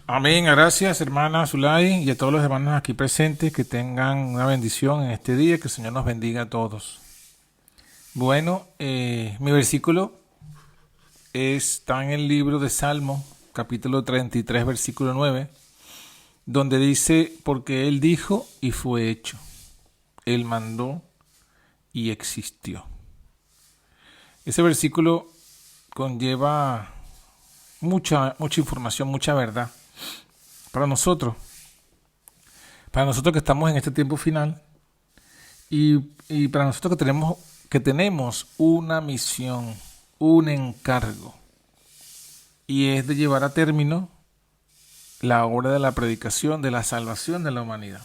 Amén. Gracias, hermana Zulay, y a todos los hermanos aquí presentes que tengan una bendición en este día, que el Señor nos bendiga a todos. Bueno, mi versículo está en el libro de Salmo, capítulo 33, versículo 9, donde dice, porque Él dijo y fue hecho, Él mandó y existió. Ese versículo conlleva mucha información, mucha verdad para nosotros. Para nosotros que estamos en este tiempo final y para nosotros que tenemos una misión, un encargo, y es de llevar a término la obra de la predicación, de la salvación de la humanidad.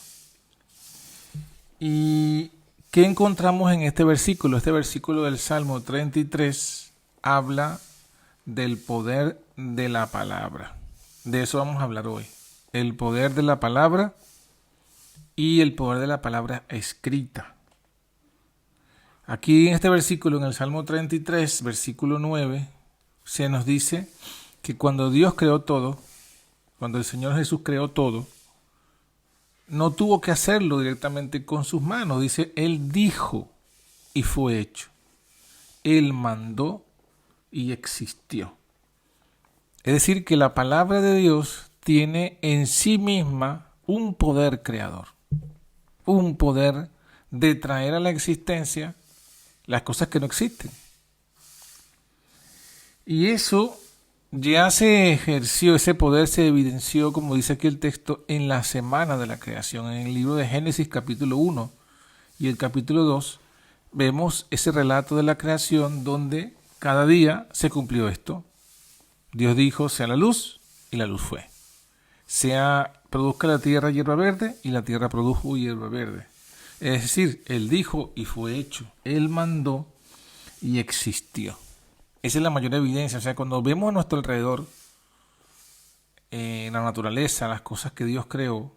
¿Y qué encontramos en este versículo? Este versículo del Salmo 33 habla del poder de la palabra. De eso vamos a hablar hoy. El poder de la palabra y el poder de la palabra escrita. Aquí en este versículo, en el Salmo 33, versículo 9, se nos dice que cuando Dios creó todo, cuando el Señor Jesús creó todo, no tuvo que hacerlo directamente con sus manos. Dice, Él dijo y fue hecho. Él mandó y existió. Es decir, que la palabra de Dios tiene en sí misma un poder creador, un poder de traer a la existencia las cosas que no existen. Y eso ya se ejerció, ese poder se evidenció, como dice aquí el texto, en la semana de la creación. En el libro de Génesis capítulo 1 y el capítulo 2 vemos ese relato de la creación donde cada día se cumplió esto. Dios dijo, sea la luz, y la luz fue. Produzca la tierra hierba verde, y la tierra produjo hierba verde. Es decir, Él dijo y fue hecho. Él mandó y existió. Esa es la mayor evidencia. O sea, cuando vemos a nuestro alrededor, la naturaleza, las cosas que Dios creó,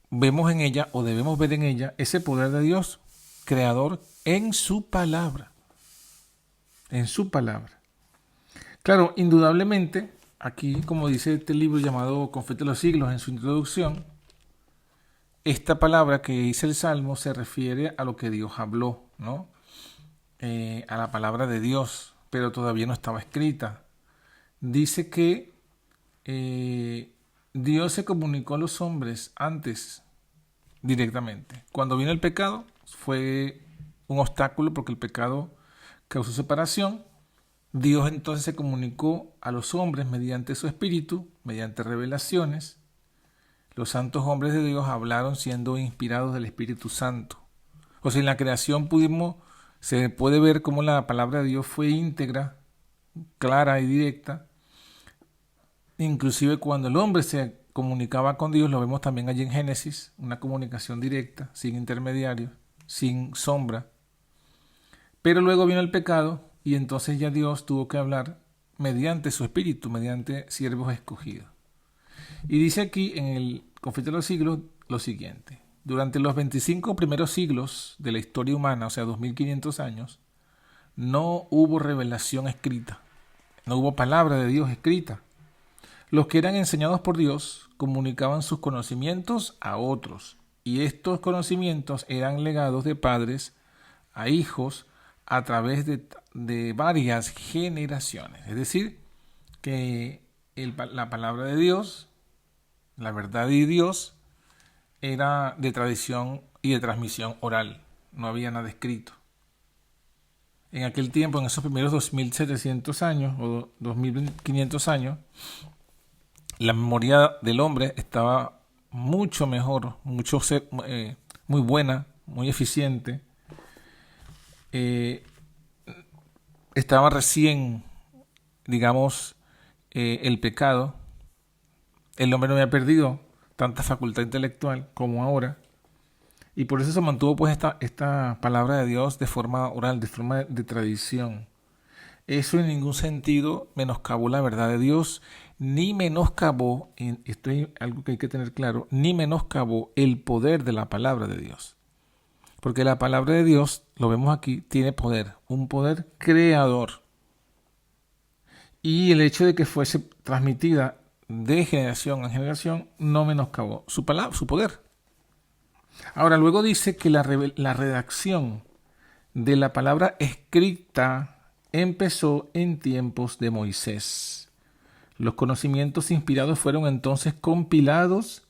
vemos en ella, o debemos ver en ella, ese poder de Dios, creador, en su palabra. En su palabra. Claro, indudablemente, aquí, como dice este libro llamado Confeti de los Siglos en su introducción, esta palabra que dice el Salmo se refiere a lo que Dios habló, ¿no? A la palabra de Dios, pero todavía no estaba escrita. Dice que Dios se comunicó a los hombres antes directamente. Cuando vino el pecado fue un obstáculo porque el pecado causó separación. Dios entonces se comunicó a los hombres mediante su espíritu, mediante revelaciones. Los santos hombres de Dios hablaron siendo inspirados del Espíritu Santo. O sea, en la creación se puede ver cómo la palabra de Dios fue íntegra, clara y directa. Inclusive cuando el hombre se comunicaba con Dios, lo vemos también allí en Génesis, una comunicación directa, sin intermediarios, sin sombra. Pero luego vino el pecado y entonces ya Dios tuvo que hablar mediante su espíritu, mediante siervos escogidos. Y dice aquí en el Confeti de los Siglos lo siguiente. Durante los 25 primeros siglos de la historia humana, o sea, 2500 años, no hubo revelación escrita. No hubo palabra de Dios escrita. Los que eran enseñados por Dios comunicaban sus conocimientos a otros. Y estos conocimientos eran legados de padres a hijos a través de varias generaciones. Es decir, que la palabra de Dios, la verdad de Dios, era de tradición y de transmisión oral. No había nada escrito. En aquel tiempo, en esos primeros 2700 años o 2500 años, la memoria del hombre estaba mucho mejor, muy buena, muy eficiente. Estaba recién, digamos, el pecado. El hombre no había perdido tanta facultad intelectual como ahora. Y por eso se mantuvo pues esta palabra de Dios de forma oral, de forma de tradición. Eso en ningún sentido menoscabó la verdad de Dios, ni menoscabó, esto es algo que hay que tener claro, ni menoscabó el poder de la palabra de Dios. Porque la palabra de Dios, lo vemos aquí, tiene poder, un poder creador. Y el hecho de que fuese transmitida de generación en generación, no menoscabó su poder. Ahora, luego dice que la redacción de la palabra escrita empezó en tiempos de Moisés. Los conocimientos inspirados fueron entonces compilados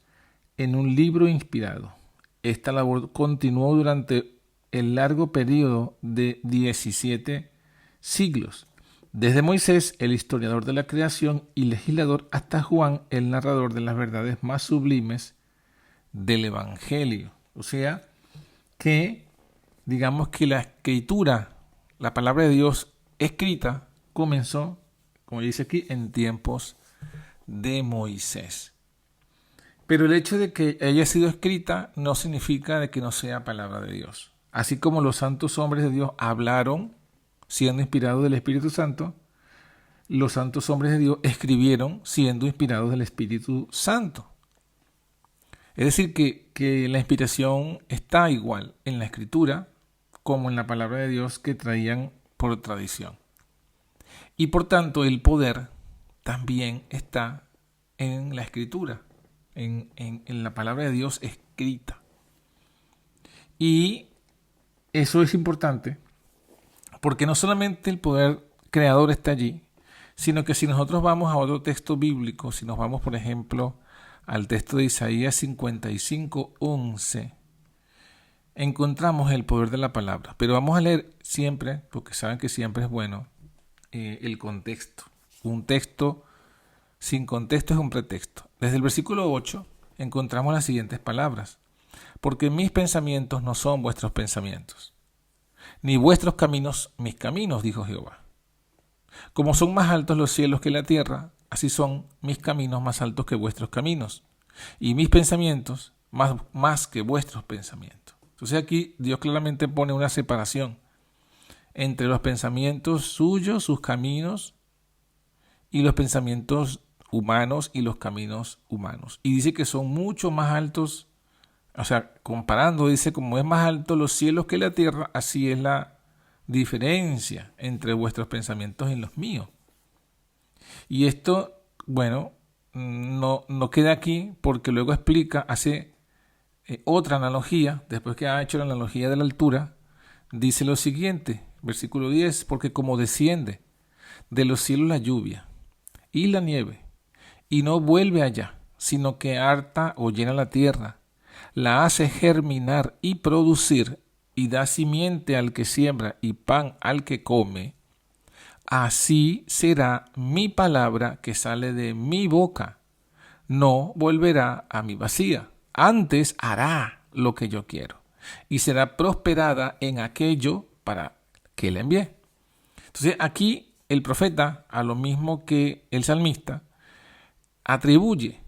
en un libro inspirado. Esta labor continuó durante el largo periodo de 17 siglos, desde Moisés, el historiador de la creación y legislador, hasta Juan, el narrador de las verdades más sublimes del Evangelio. O sea, que digamos que la escritura, la palabra de Dios escrita, comenzó, como dice aquí, en tiempos de Moisés. Pero el hecho de que haya sido escrita no significa de que no sea palabra de Dios. Así como los santos hombres de Dios hablaron, siendo inspirados del Espíritu Santo, los santos hombres de Dios escribieron siendo inspirados del Espíritu Santo. Es decir, que la inspiración está igual en la escritura como en la palabra de Dios que traían por tradición. Y por tanto el poder también está en la escritura, en la palabra de Dios escrita. Y eso es importante porque no solamente el poder creador está allí, sino que si nosotros vamos a otro texto bíblico, si nos vamos por ejemplo al texto de Isaías 55:11, encontramos el poder de la palabra. Pero vamos a leer siempre, porque saben que siempre es bueno, el contexto. Un texto sin contexto es un pretexto. Desde el versículo 8 encontramos las siguientes palabras: porque mis pensamientos no son vuestros pensamientos, ni vuestros caminos mis caminos, dijo Jehová. Como son más altos los cielos que la tierra, así son mis caminos más altos que vuestros caminos, y mis pensamientos más que vuestros pensamientos. Entonces aquí Dios claramente pone una separación entre los pensamientos suyos, sus caminos, y los pensamientos humanos y los caminos humanos. Y dice que son mucho más altos, o sea, comparando, dice, como es más alto los cielos que la tierra, así es la diferencia entre vuestros pensamientos y los míos. Y esto, bueno, no queda aquí porque luego explica, hace otra analogía, después que ha hecho la analogía de la altura, dice lo siguiente, versículo 10, porque como desciende de los cielos la lluvia y la nieve, y no vuelve allá, sino que harta o llena la tierra, la hace germinar y producir, y da simiente al que siembra y pan al que come, así será mi palabra que sale de mi boca. No volverá a mí vacía, antes hará lo que yo quiero, y será prosperada en aquello para que la envié. Entonces aquí el profeta, a lo mismo que el salmista, atribuye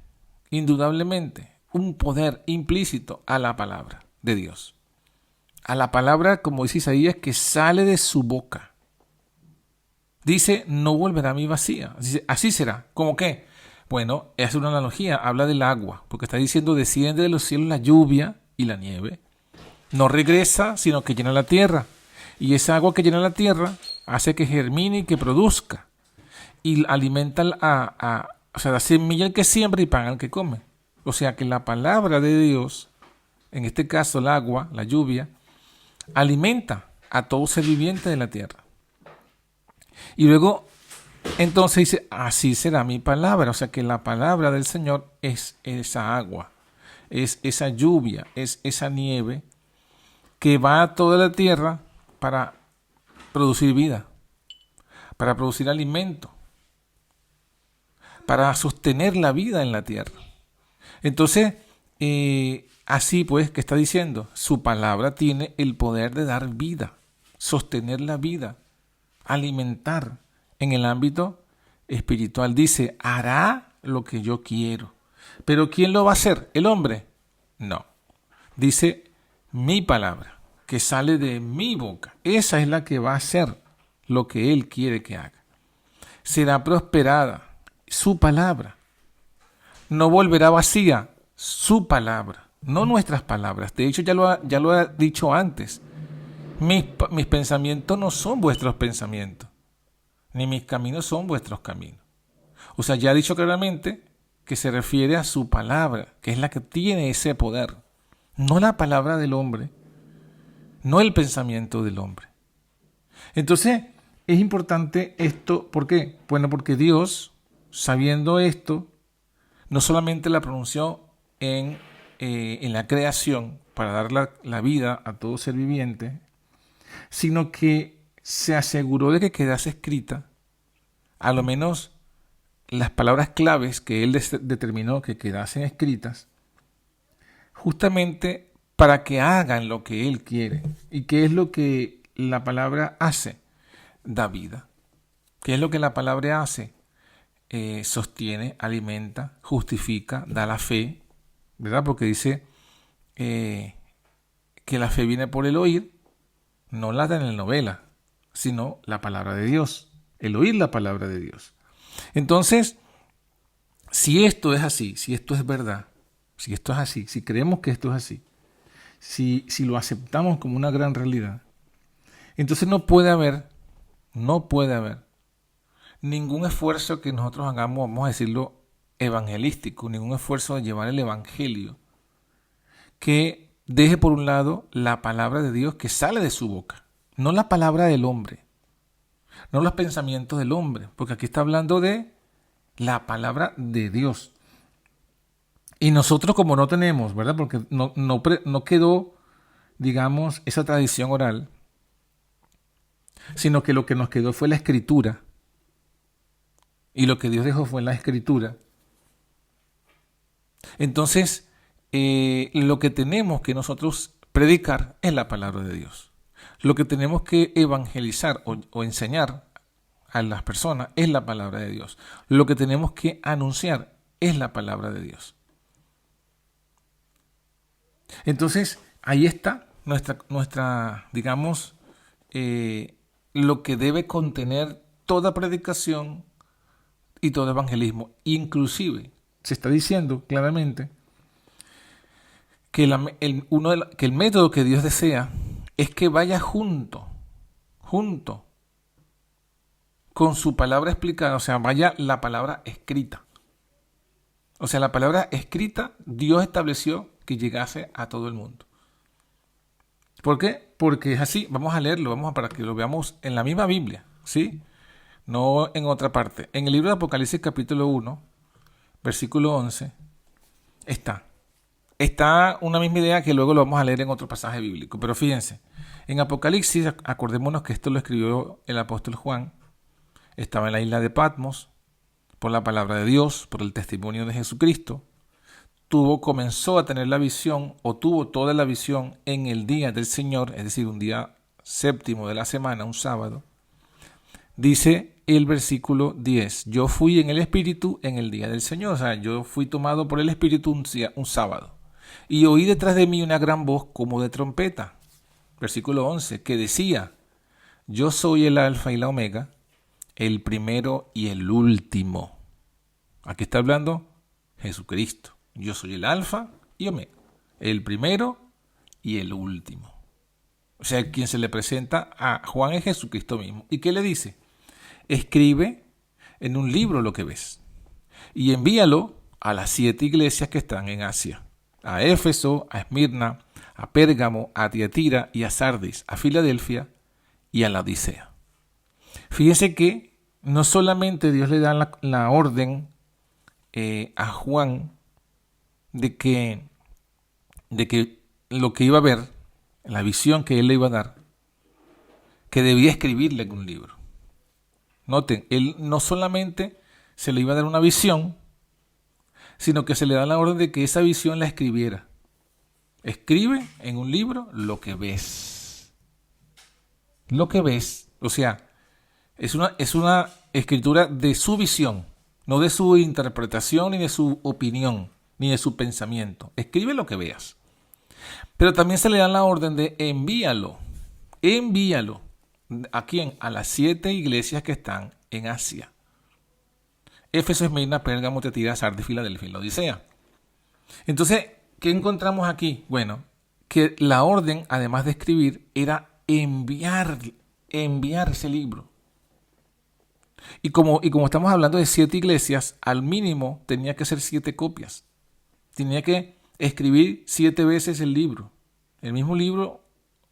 indudablemente un poder implícito a la palabra de Dios. A la palabra, como dice Isaías, que sale de su boca. Dice, no volverá a mí vacía. Así será. ¿Cómo qué? Bueno, es una analogía, habla del agua, porque está diciendo, desciende de los cielos la lluvia y la nieve. No regresa, sino que llena la tierra. Y esa agua que llena la tierra hace que germine y que produzca. Y alimenta o sea, da semilla al que siembra y pan al que come. O sea que la palabra de Dios, en este caso el agua, la lluvia, alimenta a todo ser viviente de la tierra. Y luego, entonces dice, así será mi palabra. O sea que la palabra del Señor es esa agua, es esa lluvia, es esa nieve que va a toda la tierra para producir vida, para producir alimento, para sostener la vida en la tierra. Entonces, así pues, ¿qué está diciendo? Su palabra tiene el poder de dar vida, sostener la vida, alimentar en el ámbito espiritual. Dice, hará lo que yo quiero. ¿Pero quién lo va a hacer? ¿El hombre? No. Dice, mi palabra, que sale de mi boca. Esa es la que va a hacer lo que Él quiere que haga. Será prosperada su palabra. No volverá vacía su palabra, no nuestras palabras. De hecho, ya lo ha dicho antes. Mis pensamientos no son vuestros pensamientos, ni mis caminos son vuestros caminos. O sea, ya ha dicho claramente que se refiere a su palabra, que es la que tiene ese poder, no la palabra del hombre, no el pensamiento del hombre. Entonces, es importante esto, ¿por qué? Bueno, porque Dios, sabiendo esto, no solamente la pronunció en la creación para dar la vida a todo ser viviente, sino que se aseguró de que quedase escrita, a lo menos las palabras claves que él determinó que quedasen escritas, justamente para que hagan lo que él quiere. ¿Y qué es lo que la palabra hace? Da vida. ¿Qué es lo que la palabra hace? Sostiene, alimenta, justifica, da la fe, ¿verdad? Porque dice que la fe viene por el oír, no la telenovela, sino la palabra de Dios, el oír la palabra de Dios. Entonces, si esto es así, si esto es verdad, si esto es así, si creemos que esto es así, si lo aceptamos como una gran realidad, entonces no puede haber ningún esfuerzo que nosotros hagamos, vamos a decirlo, evangelístico, ningún esfuerzo de llevar el evangelio que deje por un lado la palabra de Dios que sale de su boca, no la palabra del hombre, no los pensamientos del hombre, porque aquí está hablando de la palabra de Dios. Y nosotros como no tenemos, ¿verdad? Porque no quedó, digamos, esa tradición oral, sino que lo que nos quedó fue la escritura. Y lo que Dios dejó fue la escritura. Entonces, lo que tenemos que nosotros predicar es la palabra de Dios. Lo que tenemos que evangelizar o enseñar a las personas es la palabra de Dios. Lo que tenemos que anunciar es la palabra de Dios. Entonces, ahí está nuestra digamos, lo que debe contener toda predicación y todo evangelismo. Inclusive, se está diciendo claramente que el método que Dios desea es que vaya junto con su palabra explicada, o sea, vaya la palabra escrita. O sea, la palabra escrita Dios estableció que llegase a todo el mundo. ¿Por qué? Porque es así. Vamos a leerlo, para que lo veamos en la misma Biblia, ¿sí? No en otra parte. En el libro de Apocalipsis capítulo 1, versículo 11, está una misma idea que luego lo vamos a leer en otro pasaje bíblico. Pero fíjense, en Apocalipsis, acordémonos que esto lo escribió el apóstol Juan, estaba en la isla de Patmos, por la palabra de Dios, por el testimonio de Jesucristo, comenzó a tener la visión, o tuvo toda la visión en el día del Señor, es decir, un día séptimo de la semana, un sábado. Dice el versículo 10, yo fui en el Espíritu en el día del Señor, o sea, yo fui tomado por el Espíritu un sábado, y oí detrás de mí una gran voz como de trompeta, versículo 11, que decía, yo soy el Alfa y la Omega, el primero y el último. Aquí está hablando Jesucristo. Yo soy el Alfa y Omega, el primero y el último. O sea, quien se le presenta a Juan es Jesucristo mismo. ¿Y qué le dice? Escribe en un libro lo que ves y envíalo a las 7 iglesias que están en Asia. A Éfeso, a Esmirna, a Pérgamo, a Tiatira y a Sardis, a Filadelfia y a la Odisea. Fíjense que no solamente Dios le da la orden a Juan de que lo que iba a ver, la visión que él le iba a dar, que debía escribirle en un libro. Noten, él no solamente se le iba a dar una visión, sino que se le da la orden de que esa visión la escribiera. Escribe en un libro lo que ves. Lo que ves. O sea, es una escritura de su visión, no de su interpretación, ni de su opinión, ni de su pensamiento. Escribe lo que veas. Pero también se le da la orden de envíalo. Envíalo. ¿A quién? A las 7 iglesias que están en Asia. Éfeso, Esmirna, Pérgamo, Tiatira, Sardis, Filadelfia y la Odisea. Entonces, ¿qué encontramos aquí? Bueno, que la orden, además de escribir, era enviar ese libro. Y como estamos hablando de 7 iglesias, al mínimo tenía que hacer 7 copias. Tenía que escribir 7 veces el libro. El mismo libro,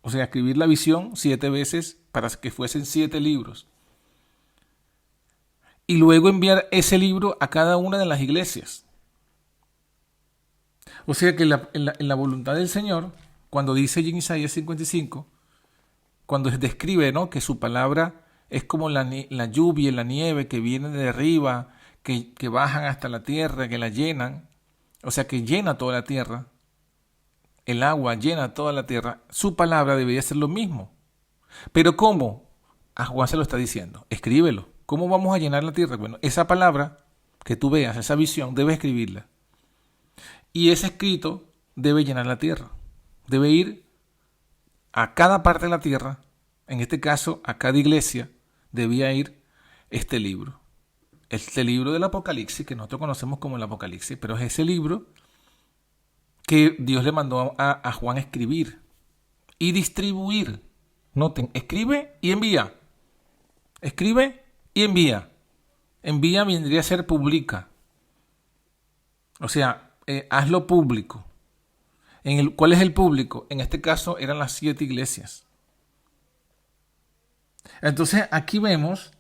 o sea, escribir la visión 7 veces para que fuesen 7 libros. Y luego enviar ese libro a cada una de las iglesias. O sea que en la voluntad del Señor, cuando dice en Isaías 55, cuando describe, ¿no?, que su palabra es como la lluvia y la nieve que vienen de arriba, que bajan hasta la tierra, que la llenan, o sea que llena toda la tierra, el agua llena toda la tierra, su palabra debería ser lo mismo. Pero ¿cómo? A Juan se lo está diciendo, escríbelo. ¿Cómo vamos a llenar la tierra? Bueno, esa palabra que tú veas, esa visión, debes escribirla. Y ese escrito debe llenar la tierra. Debe ir a cada parte de la tierra, en este caso a cada iglesia, debía ir este libro. Este libro del Apocalipsis, que nosotros conocemos como el Apocalipsis, pero es ese libro que Dios le mandó a Juan escribir y distribuir. Noten, escribe y envía. Escribe y envía. Envía vendría a ser publica. O sea, hazlo público. ¿Cuál es el público? En este caso eran las 7 iglesias. Entonces aquí vemos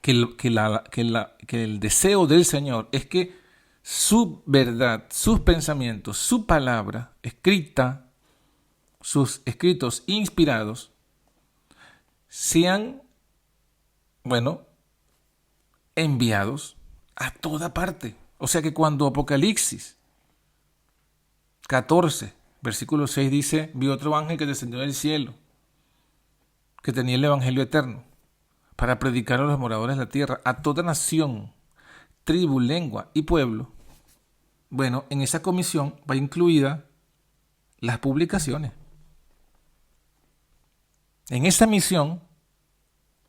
que el deseo del Señor es que su verdad, sus pensamientos, su palabra escrita, sus escritos inspirados, sean, enviados a toda parte. O sea que cuando Apocalipsis 14, versículo 6 dice, vi otro ángel que descendió del cielo, que tenía el evangelio eterno, para predicar a los moradores de la tierra, a toda nación, tribu, lengua y pueblo. Bueno, en esa comisión va incluida las publicaciones. En esa misión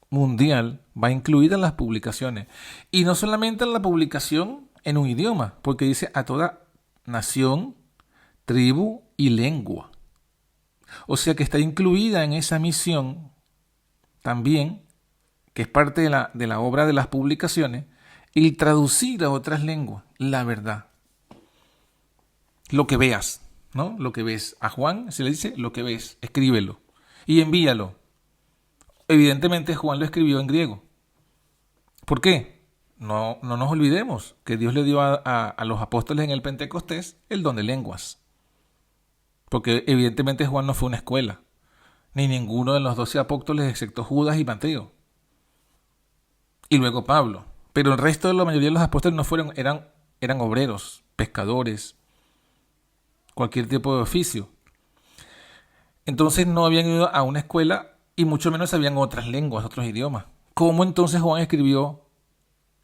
mundial va incluida las publicaciones. Y no solamente la publicación en un idioma, porque dice a toda nación, tribu y lengua. O sea que está incluida en esa misión también, que es parte de la obra de las publicaciones, el traducir a otras lenguas la verdad. Lo que veas, ¿no? Lo que ves. A Juan se le dice lo que ves, escríbelo y envíalo. Evidentemente Juan lo escribió en griego. ¿Por qué? No nos olvidemos que Dios le dio a los apóstoles en el Pentecostés el don de lenguas. Porque evidentemente Juan no fue una escuela, ni ninguno de los 12 apóstoles excepto Judas y Mateo. Y luego Pablo. Pero el resto de la mayoría de los apóstoles no fueron, eran obreros, pescadores, cualquier tipo de oficio. Entonces no habían ido a una escuela y mucho menos sabían otras lenguas, otros idiomas. ¿Cómo entonces Juan escribió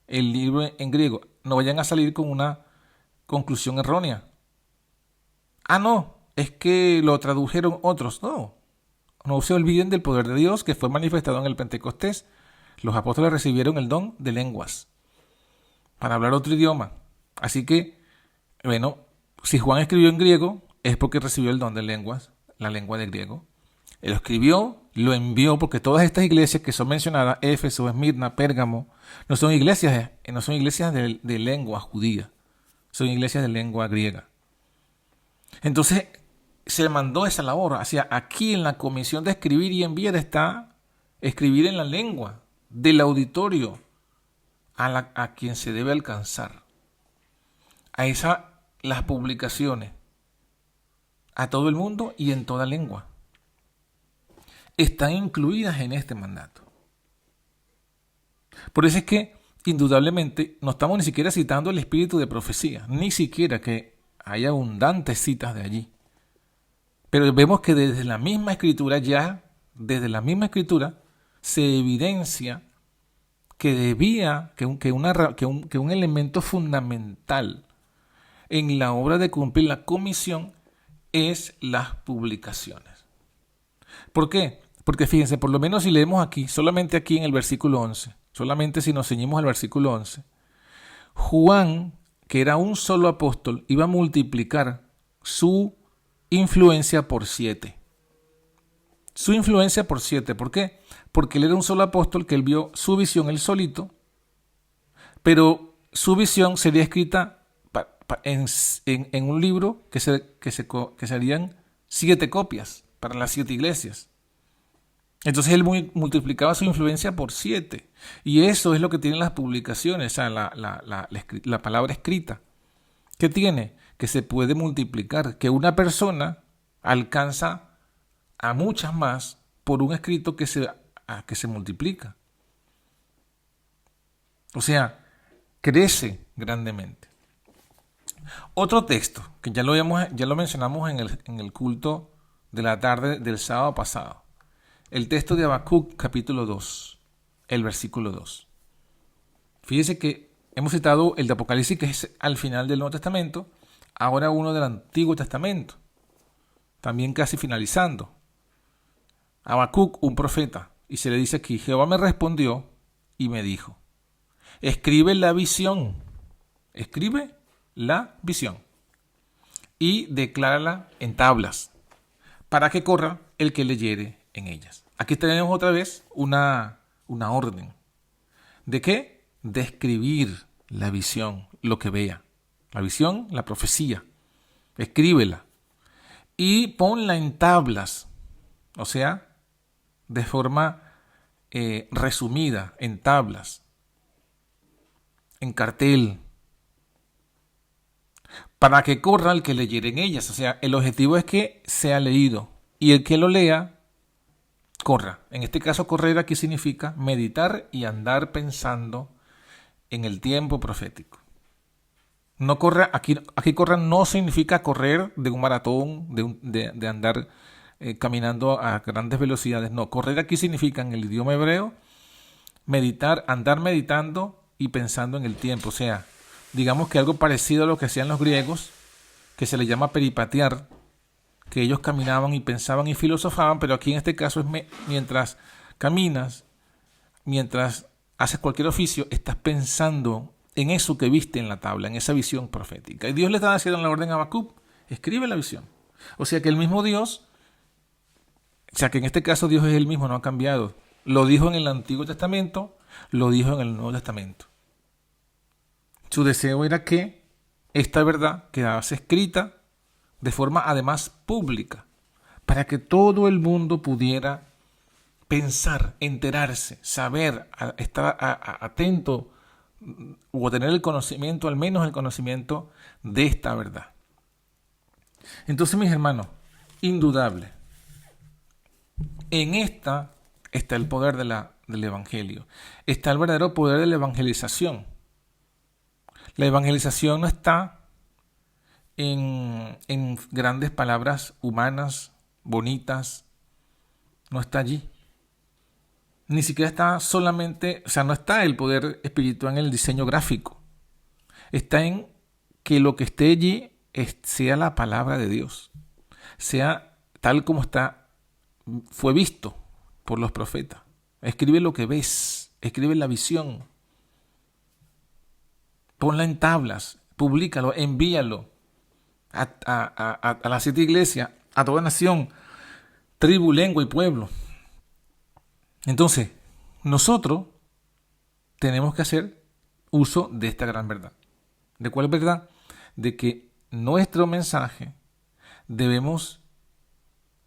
el libro en griego? No vayan a salir con una conclusión errónea. No, es que lo tradujeron otros. No se olviden del poder de Dios que fue manifestado en el Pentecostés. Los apóstoles recibieron el don de lenguas para hablar otro idioma. Así que, si Juan escribió en griego, es porque recibió el don de lenguas, la lengua de griego. Él lo escribió, lo envió, porque todas estas iglesias que son mencionadas, Éfeso, Esmirna, Pérgamo, no son iglesias de lengua judía, son iglesias de lengua griega. Entonces, se mandó esa labor. O sea, aquí en la comisión de escribir y enviar está escribir en la lengua del auditorio a quien se debe alcanzar. Las publicaciones a todo el mundo y en toda lengua están incluidas en este mandato. Por eso es que indudablemente no estamos ni siquiera citando el espíritu de profecía, ni siquiera que hay abundantes citas de allí. Pero vemos que desde la misma escritura se evidencia que un elemento fundamental en la obra de cumplir la comisión es las publicaciones. ¿Por qué? Porque fíjense, por lo menos si leemos aquí, solamente aquí en el versículo 11, solamente si nos ceñimos al versículo 11, Juan, que era un solo apóstol, iba a multiplicar su influencia por 7. Su influencia por 7. ¿Por qué? porque él era un solo apóstol, que él vio su visión él solito, pero su visión sería escrita en un libro que serían 7 copias para las 7 iglesias. Entonces él multiplicaba su influencia por 7. Y eso es lo que tienen las publicaciones, o sea, la palabra escrita. ¿Qué tiene? Que se puede multiplicar, que una persona alcanza a muchas más por un escrito que se multiplica. O sea, crece grandemente. Otro texto, que ya lo mencionamos en el culto de la tarde del sábado pasado. El texto de Habacuc, capítulo 2, el versículo 2. Fíjese que hemos citado el de Apocalipsis, que es al final del Nuevo Testamento, ahora uno del Antiguo Testamento, también casi finalizando. Habacuc, un profeta, y se le dice aquí: Jehová me respondió y me dijo, escribe la visión y declárala en tablas, para que corra el que leyere en ellas. Aquí tenemos otra vez una orden. ¿De qué? De escribir la visión, lo que vea. La visión, la profecía. Escríbela. Y ponla en tablas. O sea, de forma resumida, en tablas. En cartel. Para que corra el que leyere en ellas. O sea, el objetivo es que sea leído. Y el que lo lea, corra. En este caso, correr aquí significa meditar y andar pensando en el tiempo profético. No corre, aquí correr no significa correr de un maratón, de andar caminando a grandes velocidades. No, correr aquí significa, en el idioma hebreo, meditar, andar meditando y pensando en el tiempo. O sea, digamos que algo parecido a lo que hacían los griegos, que se le llama peripatear, que ellos caminaban y pensaban y filosofaban, pero aquí en este caso es mientras caminas, mientras haces cualquier oficio, estás pensando en eso que viste en la tabla, en esa visión profética. Y Dios le estaba haciendo la orden a Habacuc: escribe la visión. O sea que el mismo Dios, o sea que en este caso Dios es el mismo, no ha cambiado. Lo dijo en el Antiguo Testamento, lo dijo en el Nuevo Testamento. Su deseo era que esta verdad quedase escrita de forma además pública, para que todo el mundo pudiera pensar, enterarse, saber, estar atento o tener el conocimiento, al menos el conocimiento de esta verdad. Entonces, mis hermanos, indudable, en esta está el poder del Evangelio, está el verdadero poder de la evangelización. La evangelización no está en grandes palabras humanas, bonitas, no está allí. Ni siquiera está solamente, o sea, no está el poder espiritual en el diseño gráfico. Está en que lo que esté allí sea la palabra de Dios, sea tal como fue visto por los profetas. Escribe lo que ves, escribe la visión, ponla en tablas, públicalo, envíalo a las 7 iglesias, a toda nación, tribu, lengua y pueblo. Entonces, nosotros tenemos que hacer uso de esta gran verdad. ¿De cuál verdad? De que nuestro mensaje debemos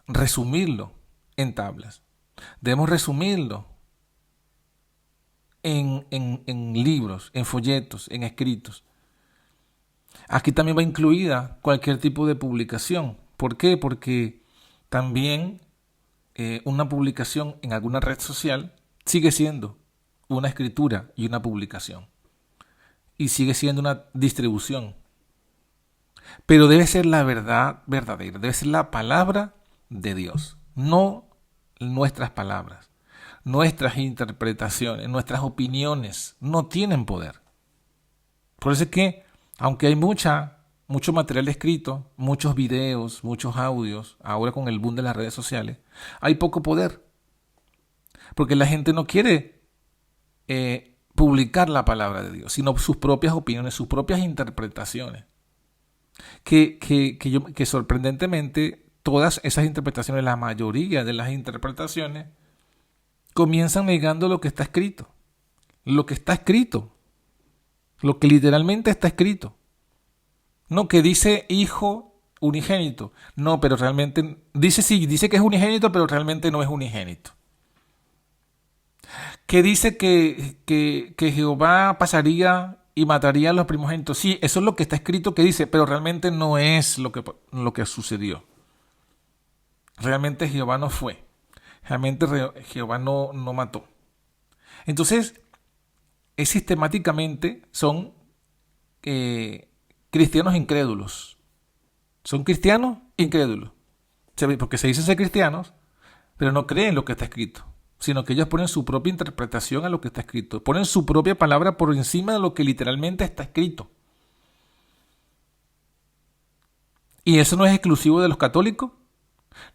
resumirlo en tablas. Debemos resumirlo en libros, en folletos, en escritos. Aquí también va incluida cualquier tipo de publicación. ¿Por qué? Porque también una publicación en alguna red social sigue siendo una escritura y una publicación. Y sigue siendo una distribución. Pero debe ser la verdad verdadera, debe ser la palabra de Dios, no nuestras palabras. Nuestras interpretaciones, nuestras opiniones no tienen poder. Por eso es que, aunque hay mucho material escrito, muchos videos, muchos audios, ahora con el boom de las redes sociales, hay poco poder. Porque la gente no quiere publicar la palabra de Dios, sino sus propias opiniones, sus propias interpretaciones. Que sorprendentemente todas esas interpretaciones, la mayoría de las interpretaciones, comienzan negando lo que está escrito. Lo que está escrito. Lo que literalmente está escrito. No, que dice hijo unigénito. No, pero realmente dice sí, dice que es unigénito, pero realmente no es unigénito. Que dice que Jehová pasaría y mataría a los primogénitos. Sí, eso es lo que está escrito que dice, pero realmente no es lo que sucedió. Realmente Jehová no fue. Realmente Jehová no mató. Entonces, sistemáticamente son cristianos incrédulos. Son cristianos incrédulos. Porque se dicen ser cristianos, pero no creen lo que está escrito, sino que ellos ponen su propia interpretación a lo que está escrito. Ponen su propia palabra por encima de lo que literalmente está escrito. Y eso no es exclusivo de los católicos,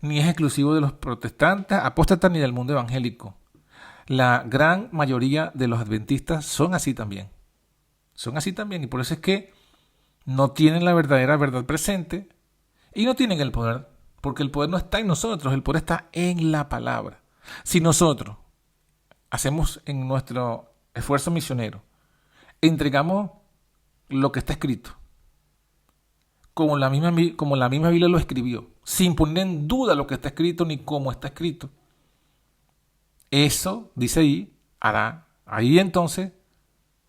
ni es exclusivo de los protestantes, apóstatas, ni del mundo evangélico. La gran mayoría de los adventistas son así también. Son así también, y por eso es que no tienen la verdadera verdad presente y no tienen el poder, porque el poder no está en nosotros, el poder está en la palabra. Si nosotros hacemos en nuestro esfuerzo misionero, entregamos lo que está escrito, como la misma Biblia lo escribió, sin poner en duda lo que está escrito ni cómo está escrito, eso, dice ahí, hará. Ahí entonces,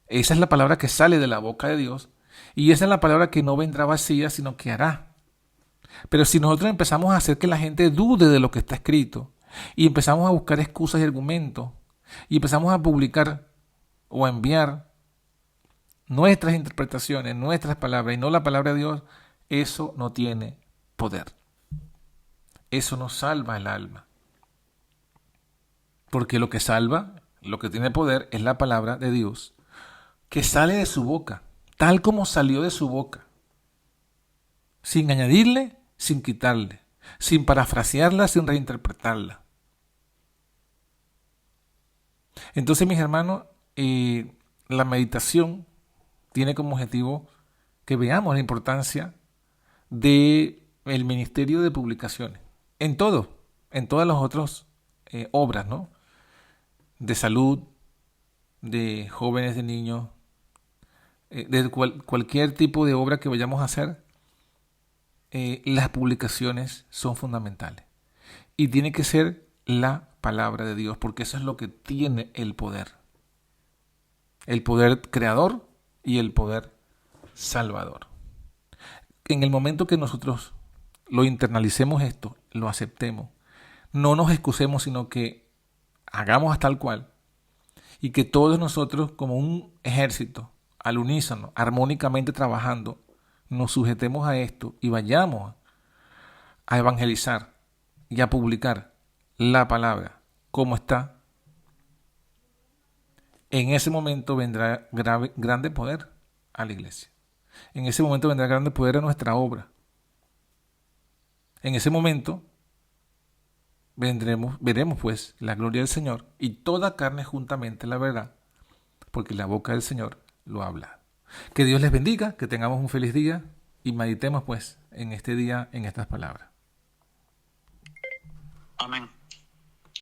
esa es la palabra que sale de la boca de Dios, y esa es la palabra que no vendrá vacía, sino que hará. Pero si nosotros empezamos a hacer que la gente dude de lo que está escrito, y empezamos a buscar excusas y argumentos, y empezamos a publicar o a enviar nuestras interpretaciones, nuestras palabras, y no la palabra de Dios, eso no tiene poder. Eso no salva el alma. Porque lo que salva, lo que tiene poder, es la palabra de Dios, que sale de su boca, tal como salió de su boca, sin añadirle, sin quitarle, sin parafrasearla, sin reinterpretarla. Entonces, mis hermanos, la meditación tiene como objetivo que veamos la importancia del ministerio de publicaciones, en todas las otras obras, ¿no? De salud, de jóvenes, de niños, de cualquier tipo de obra que vayamos a hacer, las publicaciones son fundamentales. Y tiene que ser la palabra de Dios, porque eso es lo que tiene el poder. El poder creador y el poder salvador. En el momento que nosotros lo internalicemos esto, lo aceptemos, no nos excusemos, sino que hagamos tal cual, y que todos nosotros, como un ejército, al unísono, armónicamente trabajando, nos sujetemos a esto y vayamos a evangelizar y a publicar la palabra como está. En ese momento vendrá grande poder a la iglesia. En ese momento vendrá grande poder a nuestra obra. En ese momento veremos pues la gloria del Señor, y toda carne juntamente la verá, porque la boca del Señor lo habla. Que Dios les bendiga, que tengamos un feliz día y meditemos pues en este día, en estas palabras. Amén.